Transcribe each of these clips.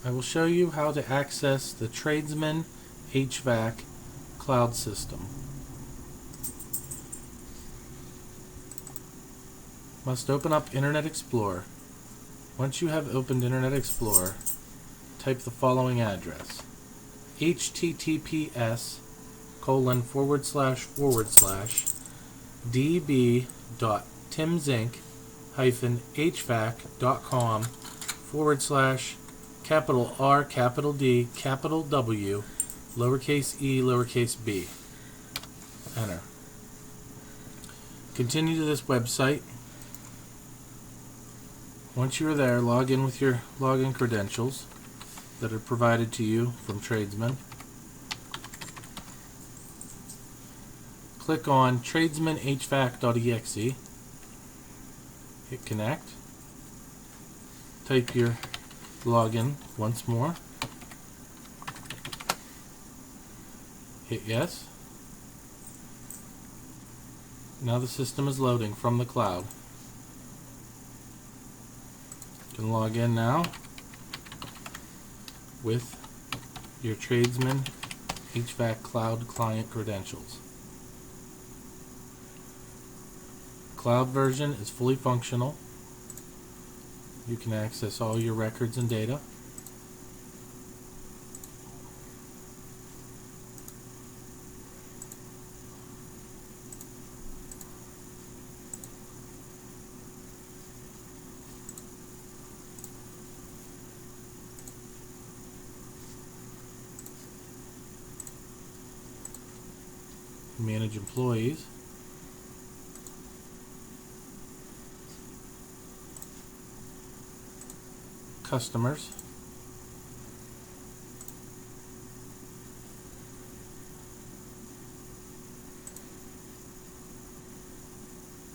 I will show you how to access the Tradesman HVAC Cloud system. Must open up Internet Explorer. Once you have opened Internet Explorer, type the following address: https://db.timzinc-hvac.com/R D W e Enter. Continue to this website. Once you are there, log in with your login credentials that are provided to you from Tradesman. Click on tradesmanhvac.exe. Hit connect. Type your login once more. Hit yes. Now the system is loading from the cloud. You can log in now with your Tradesman HVAC Cloud client credentials. Cloud version is fully functional. You can access all your records and data. Manage employees. Customers.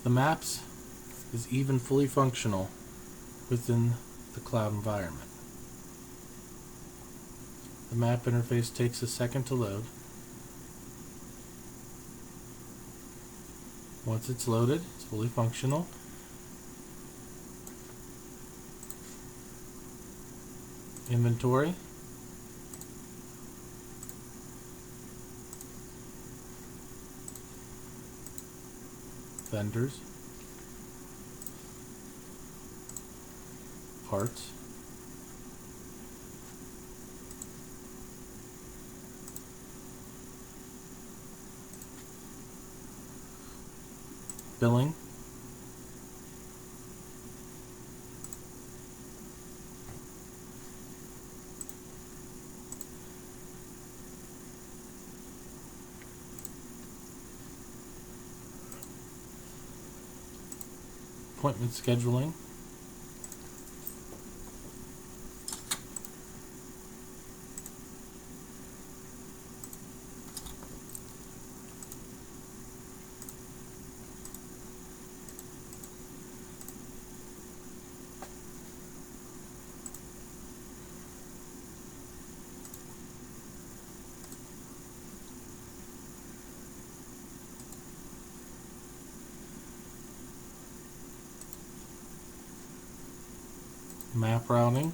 The maps is even fully functional within the cloud environment. The map interface takes a second to load. Once it's loaded, it's fully functional. Inventory. Vendors. Parts. Billing. Appointment scheduling. Map routing.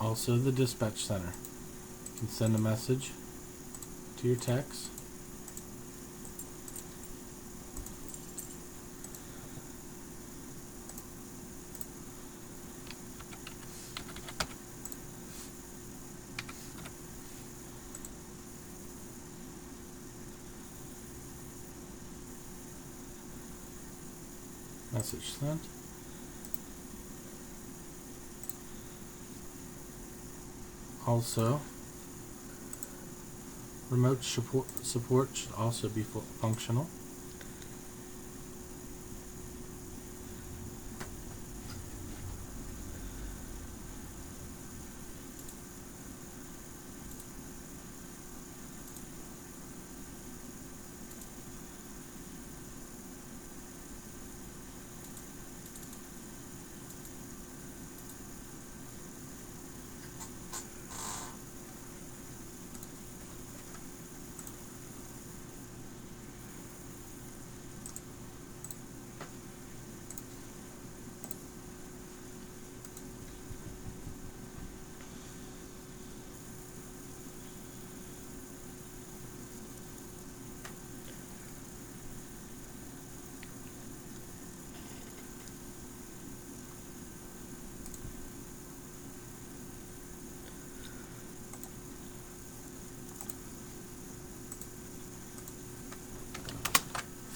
Also the dispatch center. You can send a message to your techs. Message sent. Also, remote support should also be functional.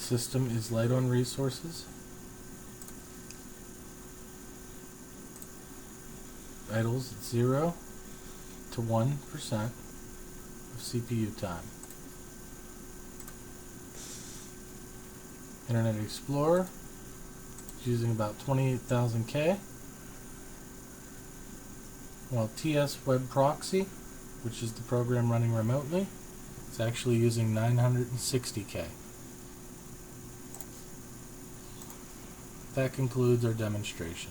system is light on resources. Idles at 0 to 1% of CPU time. Internet Explorer is using about 28,000K, while TS Web Proxy, which is the program running remotely, is actually using 960K. That concludes our demonstration.